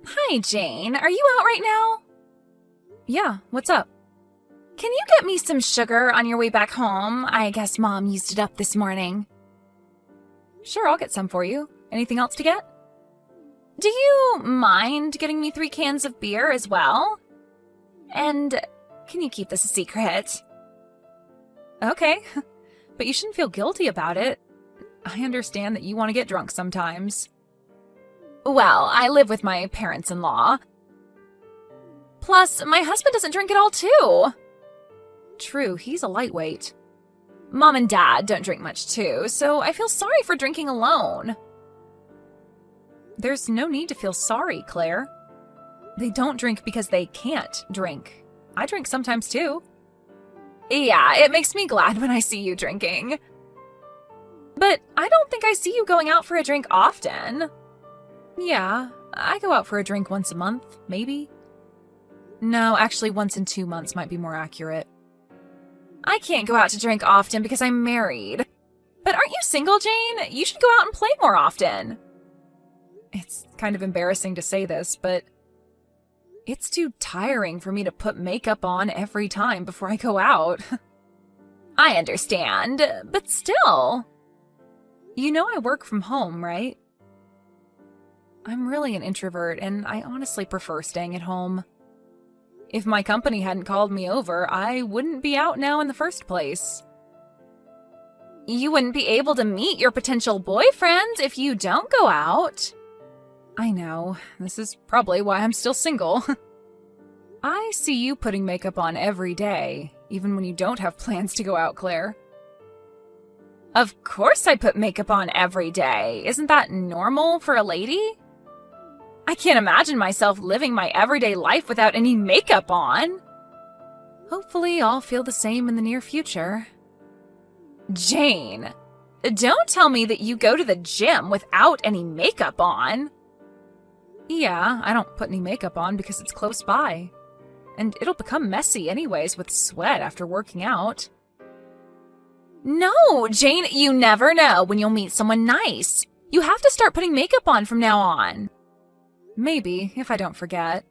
Hi, Jane. Are you out right now? Yeah, what's up? Can you get me some sugar on your way back home? I guess Mom used it up this morning. Sure, I'll get some for you. Anything else to get? Do you mind getting me 3 cans of beer as well? And can you keep this a secret? Okay, but you shouldn't feel guilty about it. I understand that you want to get drunk sometimes. Well, I live with my parents-in-law. Plus, my husband doesn't drink at all, too. True, he's a lightweight. Mom and Dad don't drink much, too, so I feel sorry for drinking alone. There's no need to feel sorry, Claire. They don't drink because they can't drink. I drink sometimes, too. Yeah, it makes me glad when I see you drinking. But I don't think I see you going out for a drink often. Yeah, I go out for a drink once a month, maybe. No, actually once in 2 months might be more accurate. I can't go out to drink often because I'm married. But aren't you single, Jane? You should go out and play more often. It's kind of embarrassing to say this, but it's too tiring for me to put makeup on every time before I go out. I understand, but still. You know I work from home, right? I'm really an introvert, and I honestly prefer staying at home. If my company hadn't called me over, I wouldn't be out now in the first place. You wouldn't be able to meet your potential boyfriends if you don't go out. I know. This is probably why I'm still single. I see you putting makeup on every day, even when you don't have plans to go out, Claire. Of course I put makeup on every day. Isn't that normal for a lady? I can't imagine myself living my everyday life without any makeup on. Hopefully I'll feel the same in the near future. Jane, don't tell me that you go to the gym without any makeup on. Yeah, I don't put any makeup on because it's close by. And it'll become messy anyways with sweat after working out. No, Jane, you never know when you'll meet someone nice. You have to start putting makeup on from now on. Maybe, if I don't forget.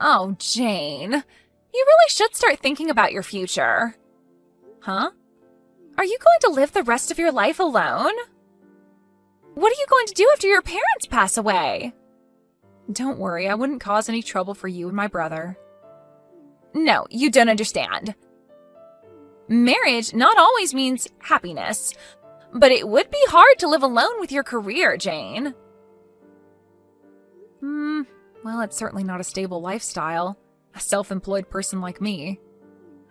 Oh, Jane, you really should start thinking about your future. Huh? Are you going to live the rest of your life alone? What are you going to do after your parents pass away? Don't worry, I wouldn't cause any trouble for you and my brother. No, you don't understand. Marriage not always means happiness, but it would be hard to live alone with your career, Jane. Well, it's certainly not a stable lifestyle. A self-employed person like me.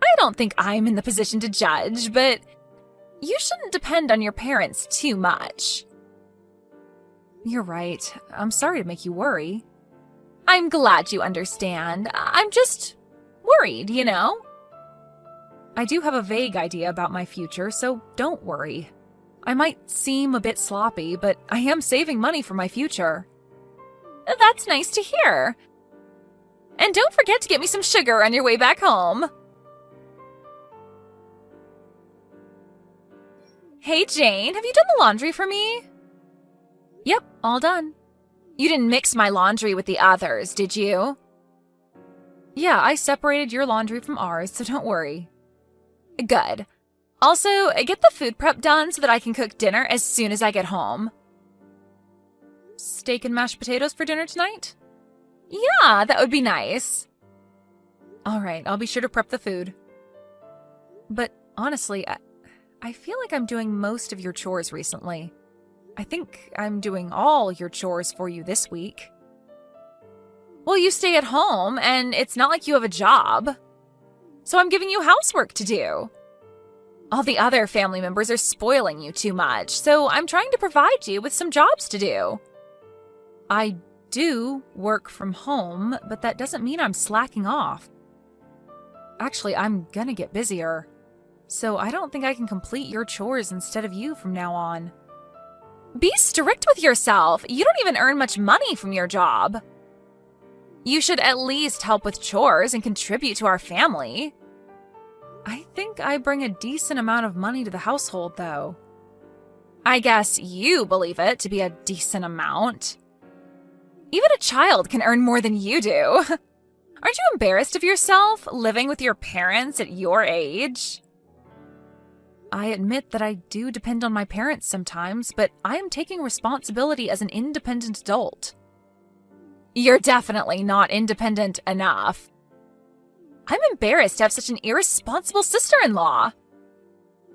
I don't think I'm in the position to judge, but you shouldn't depend on your parents too much. You're right. I'm sorry to make you worry. I'm glad you understand. I'm just worried, you know? I do have a vague idea about my future, so don't worry. I might seem a bit sloppy, but I am saving money for my future. That's nice to hear. And don't forget to get me some sugar on your way back home. Hey, Jane, have you done the laundry for me? Yep, all done. You didn't mix my laundry with the others, did you? Yeah, I separated your laundry from ours, so don't worry. Good. Also, get the food prep done so that I can cook dinner as soon as I get home. Steak and mashed potatoes for dinner tonight? Yeah, that would be nice. All right, I'll be sure to prep the food. But honestly, I feel like I'm doing most of your chores recently. I think I'm doing all your chores for you this week. Well, you stay at home, and it's not like you have a job. So I'm giving you housework to do. All the other family members are spoiling you too much, so I'm trying to provide you with some jobs to do. I do work from home, but that doesn't mean I'm slacking off. Actually, I'm gonna get busier. So I don't think I can complete your chores instead of you from now on. Be strict with yourself. You don't even earn much money from your job. You should at least help with chores and contribute to our family. I think I bring a decent amount of money to the household, though. I guess you believe it to be a decent amount. Even a child can earn more than you do. Aren't you embarrassed of yourself, living with your parents at your age? I admit that I do depend on my parents sometimes, but I am taking responsibility as an independent adult. You're definitely not independent enough. I'm embarrassed to have such an irresponsible sister-in-law.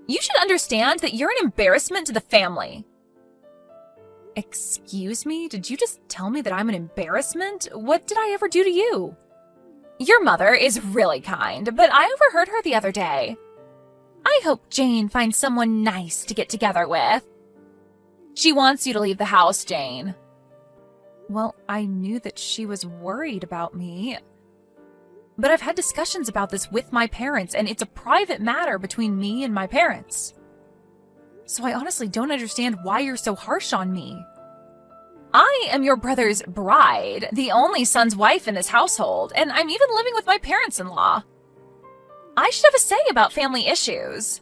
You should understand that you're an embarrassment to the family. Excuse me? Did you just tell me that I'm an embarrassment? What did I ever do to you? Your mother is really kind, but I overheard her the other day. I hope Jane finds someone nice to get together with. She wants you to leave the house, Jane. Well, I knew that she was worried about me. But I've had discussions about this with my parents, and it's a private matter between me and my parents. So I honestly don't understand why you're so harsh on me. I am your brother's bride, the only son's wife in this household, and I'm even living with my parents-in-law. I should have a say about family issues.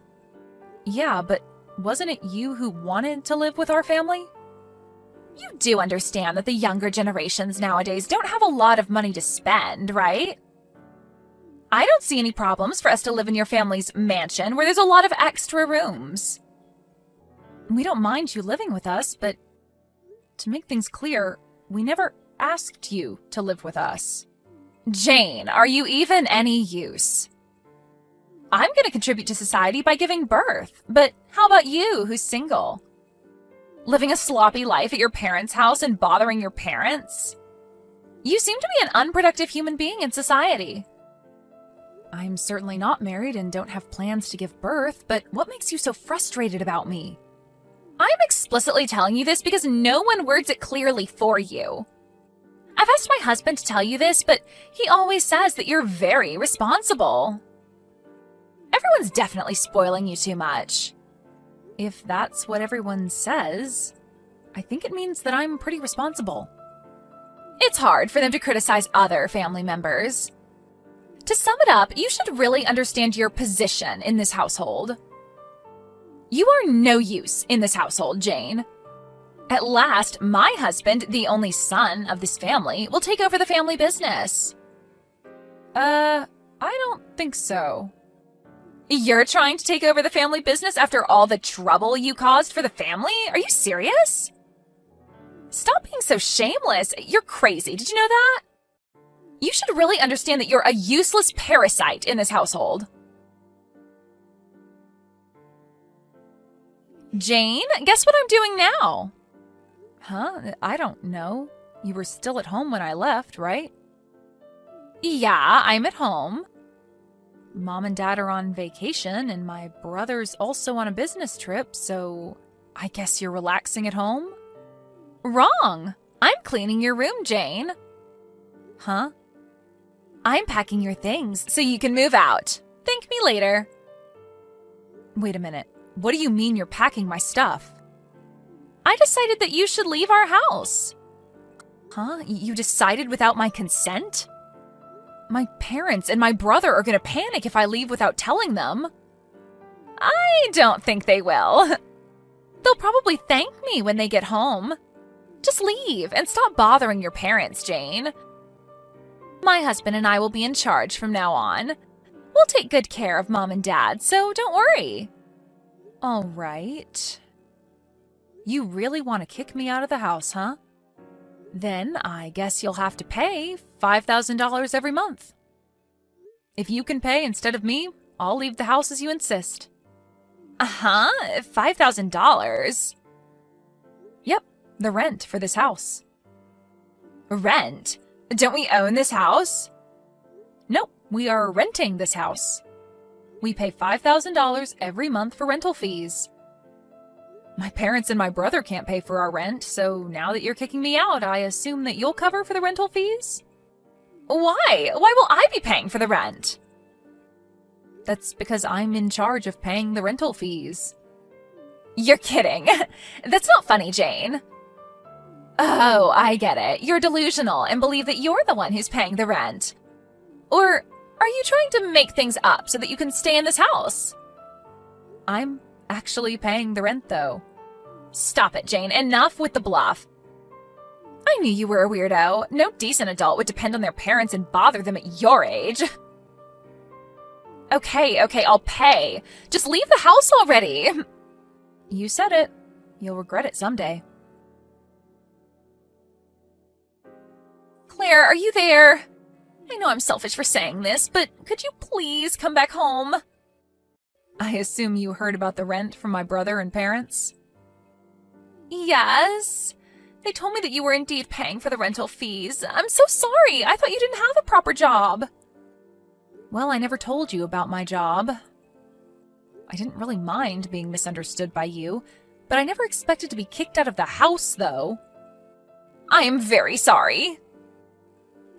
Yeah, but wasn't it you who wanted to live with our family? You do understand that the younger generations nowadays don't have a lot of money to spend, right? I don't see any problems for us to live in your family's mansion where there's a lot of extra rooms. We don't mind you living with us, but to make things clear, we never asked you to live with us. Jane, are you even any use? I'm going to contribute to society by giving birth, but how about you, who's single? Living a sloppy life at your parents' house and bothering your parents? You seem to be an unproductive human being in society. I'm certainly not married and don't have plans to give birth, but what makes you so frustrated about me? I'm explicitly telling you this because no one words it clearly for you. I've asked my husband to tell you this, but he always says that you're very responsible. Everyone's definitely spoiling you too much. If that's what everyone says, I think it means that I'm pretty responsible. It's hard for them to criticize other family members. To sum it up, you should really understand your position in this household. You are no use in this household, Jane. At last, my husband, the only son of this family, will take over the family business. I don't think so. You're trying to take over the family business after all the trouble you caused for the family? Are you serious? Stop being so shameless. You're crazy. Did you know that? You should really understand that you're a useless parasite in this household. Jane, guess what I'm doing now? Huh? I don't know. You were still at home when I left, right? Yeah, I'm at home. Mom and Dad are on vacation, and my brother's also on a business trip, so I guess you're relaxing at home? Wrong. I'm cleaning your room, Jane. Huh? I'm packing your things so you can move out. Thank me later. Wait a minute. What do you mean you're packing my stuff? I decided that you should leave our house. Huh? You decided without my consent? My parents and my brother are going to panic if I leave without telling them. I don't think they will. They'll probably thank me when they get home. Just leave and stop bothering your parents, Jane. My husband and I will be in charge from now on. We'll take good care of Mom and Dad, so don't worry. All right. You really want to kick me out of the house, huh? Then I guess you'll have to pay $5,000 every month. If you can pay instead of me, I'll leave the house as you insist. Uh-huh, $5,000? Yep, the rent for this house. Rent? Don't we own this house? Nope, we are renting this house. We pay $5,000 every month for rental fees. My parents and my brother can't pay for our rent, so now that you're kicking me out, I assume that you'll cover for the rental fees? Why? Why will I be paying for the rent? That's because I'm in charge of paying the rental fees. You're kidding. That's not funny, Jane. Oh, I get it. You're delusional and believe that you're the one who's paying the rent. Or are you trying to make things up so that you can stay in this house? I'm actually paying the rent, though. Stop it, Jane. Enough with the bluff. I knew you were a weirdo. No decent adult would depend on their parents and bother them at your age. Okay, I'll pay. Just leave the house already. You said it. You'll regret it someday. Claire, are you there? I know I'm selfish for saying this, but could you please come back home? I assume you heard about the rent from my brother and parents? Yes. They told me that you were indeed paying for the rental fees. I'm so sorry. I thought you didn't have a proper job. Well, I never told you about my job. I didn't really mind being misunderstood by you, but I never expected to be kicked out of the house, though. I am very sorry.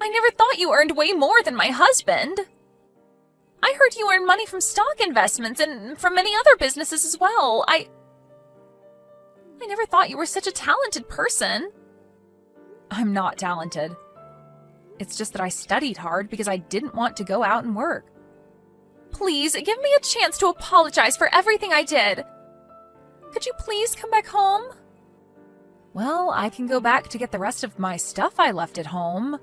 I never thought you earned way more than my husband. I heard you earn money from stock investments and from many other businesses as well. I never thought you were such a talented person. I'm not talented. It's just that I studied hard because I didn't want to go out and work. Please, give me a chance to apologize for everything I did. Could you please come back home? Well, I can go back to get the rest of my stuff I left at home.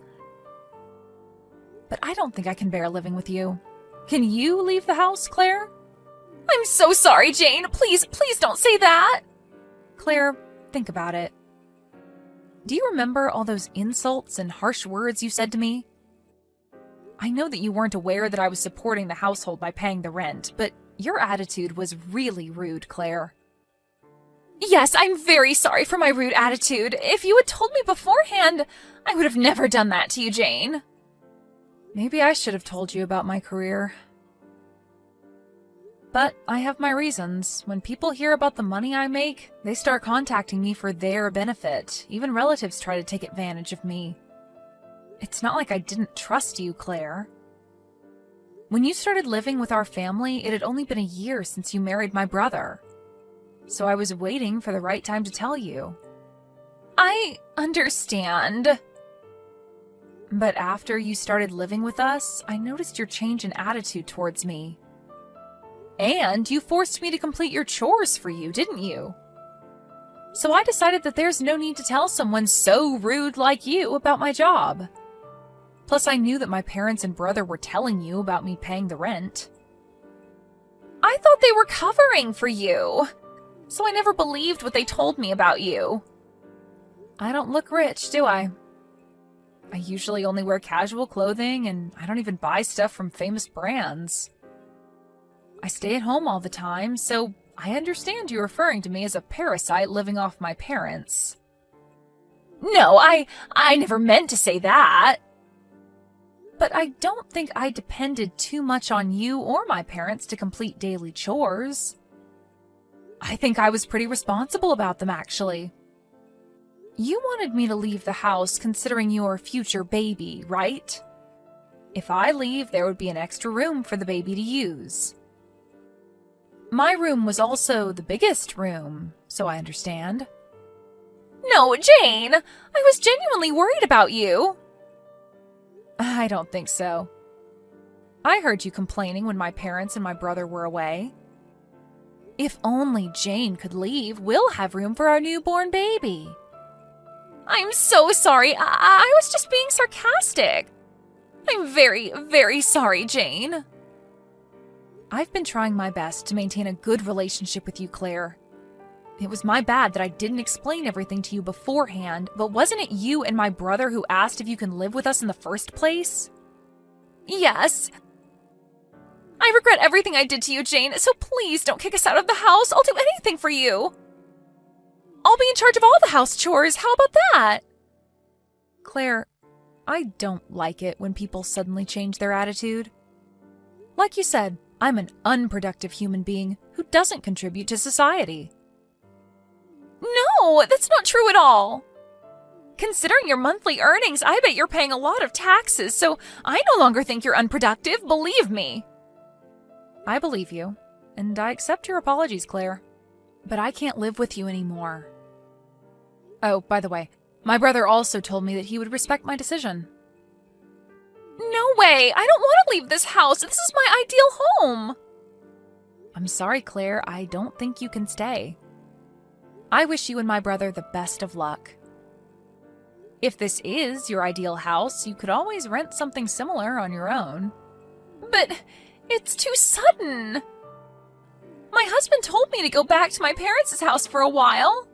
But I don't think I can bear living with you. Can you leave the house, Claire? I'm so sorry, Jane. Please don't say that. Claire, think about it. Do you remember all those insults and harsh words you said to me? I know that you weren't aware that I was supporting the household by paying the rent, but your attitude was really rude, Claire. Yes, I'm very sorry for my rude attitude. If you had told me beforehand, I would have never done that to you, Jane. Maybe I should have told you about my career. But I have my reasons. When people hear about the money I make, they start contacting me for their benefit. Even relatives try to take advantage of me. It's not like I didn't trust you, Claire. When you started living with our family, it had only been a year since you married my brother. So I was waiting for the right time to tell you. I understand. But after you started living with us, I noticed your change in attitude towards me. And you forced me to complete your chores for you, didn't you? So I decided that there's no need to tell someone so rude like you about my job. Plus, I knew that my parents and brother were telling you about me paying the rent. I thought they were covering for you. So I never believed what they told me about you. I don't look rich, do I? I usually only wear casual clothing, and I don't even buy stuff from famous brands. I stay at home all the time, so I understand you referring to me as a parasite living off my parents. No, I never meant to say that. But I don't think I depended too much on you or my parents to complete daily chores. I think I was pretty responsible about them, actually. You wanted me to leave the house considering your future baby, right? If I leave, there would be an extra room for the baby to use. My room was also the biggest room, so I understand. No, Jane! I was genuinely worried about you. I don't think so. I heard you complaining when my parents and my brother were away. If only Jane could leave, we'll have room for our newborn baby. I'm so sorry. I was just being sarcastic. I'm very, very sorry, Jane. I've been trying my best to maintain a good relationship with you, Claire. It was my bad that I didn't explain everything to you beforehand, but wasn't it you and my brother who asked if you can live with us in the first place? Yes. I regret everything I did to you, Jane, so please don't kick us out of the house. I'll do anything for you. I'll be in charge of all the house chores. How about that? Claire, I don't like it when people suddenly change their attitude. Like you said, I'm an unproductive human being who doesn't contribute to society. No, that's not true at all. Considering your monthly earnings, I bet you're paying a lot of taxes, so I no longer think you're unproductive, believe me. I believe you, and I accept your apologies, Claire. But I can't live with you anymore. Oh, by the way, my brother also told me that he would respect my decision. No way! I don't want to leave this house. This is my ideal home. I'm sorry, Claire. I don't think you can stay. I wish you and my brother the best of luck. If this is your ideal house, you could always rent something similar on your own. But it's too sudden. My husband told me to go back to my parents' house for a while.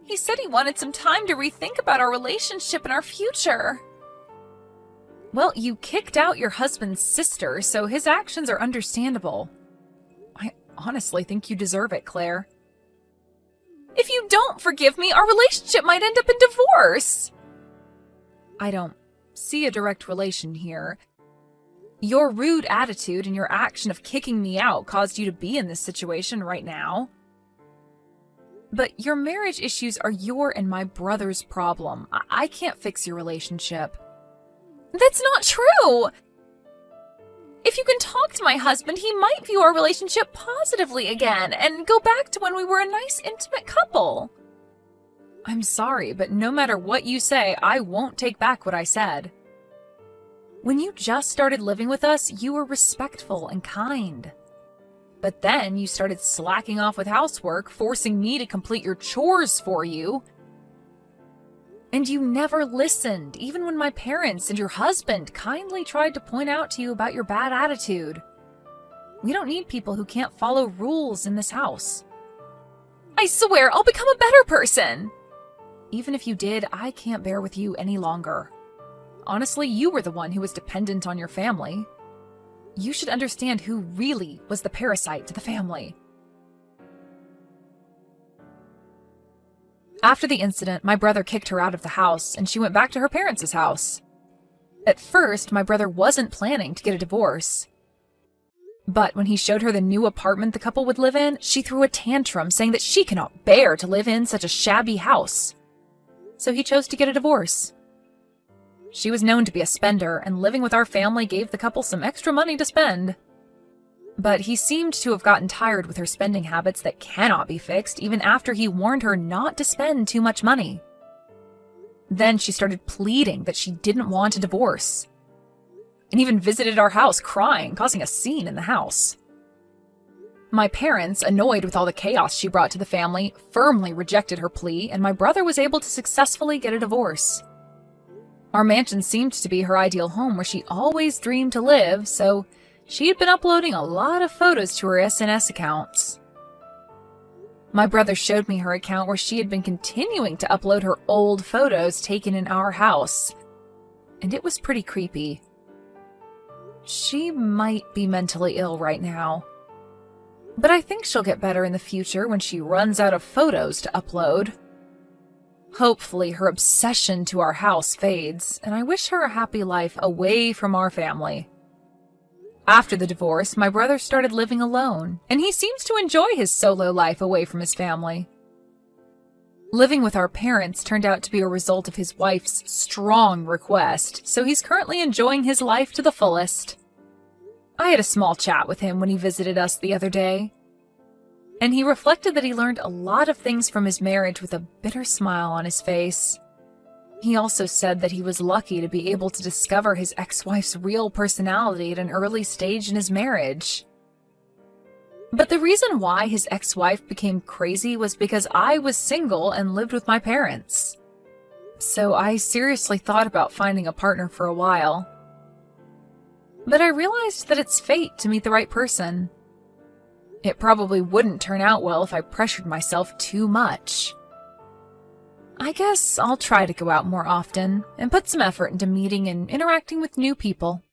He said he wanted some time to rethink about our relationship and our future. Well, you kicked out your husband's sister, so his actions are understandable. I honestly think you deserve it, Claire. If you don't forgive me, our relationship might end up in divorce. I don't see a direct relation here. Your rude attitude and your action of kicking me out caused you to be in this situation right now. But your marriage issues are your and my brother's problem. I can't fix your relationship. That's not true. If you can talk to my husband, he might view our relationship positively again and go back to when we were a nice, intimate couple. I'm sorry, but no matter what you say, I won't take back what I said. When you just started living with us, you were respectful and kind. But then you started slacking off with housework, forcing me to complete your chores for you. And you never listened, even when my parents and your husband kindly tried to point out to you about your bad attitude. We don't need people who can't follow rules in this house. I swear I'll become a better person. Even if you did, I can't bear with you any longer. Honestly, you were the one who was dependent on your family. You should understand who really was the parasite to the family. After the incident, my brother kicked her out of the house, and she went back to her parents' house. At first, my brother wasn't planning to get a divorce. But when he showed her the new apartment the couple would live in, she threw a tantrum saying that she cannot bear to live in such a shabby house. So he chose to get a divorce. She was known to be a spender, and living with our family gave the couple some extra money to spend. But he seemed to have gotten tired with her spending habits that cannot be fixed even after he warned her not to spend too much money. Then she started pleading that she didn't want a divorce, and even visited our house crying, causing a scene in the house. My parents, annoyed with all the chaos she brought to the family, firmly rejected her plea, and my brother was able to successfully get a divorce. Our mansion seemed to be her ideal home where she always dreamed to live, so she had been uploading a lot of photos to her SNS accounts. My brother showed me her account where she had been continuing to upload her old photos taken in our house, and it was pretty creepy. She might be mentally ill right now, but I think she'll get better in the future when she runs out of photos to upload. Hopefully her obsession to our house fades, and I wish her a happy life away from our family. After the divorce, my brother started living alone, and he seems to enjoy his solo life away from his family. Living with our parents turned out to be a result of his wife's strong request, so he's currently enjoying his life to the fullest. I had a small chat with him when he visited us the other day, and he reflected that he learned a lot of things from his marriage with a bitter smile on his face. He also said that he was lucky to be able to discover his ex-wife's real personality at an early stage in his marriage. But the reason why his ex-wife became crazy was because I was single and lived with my parents. So I seriously thought about finding a partner for a while. But I realized that it's fate to meet the right person. It probably wouldn't turn out well if I pressured myself too much. I guess I'll try to go out more often and put some effort into meeting and interacting with new people.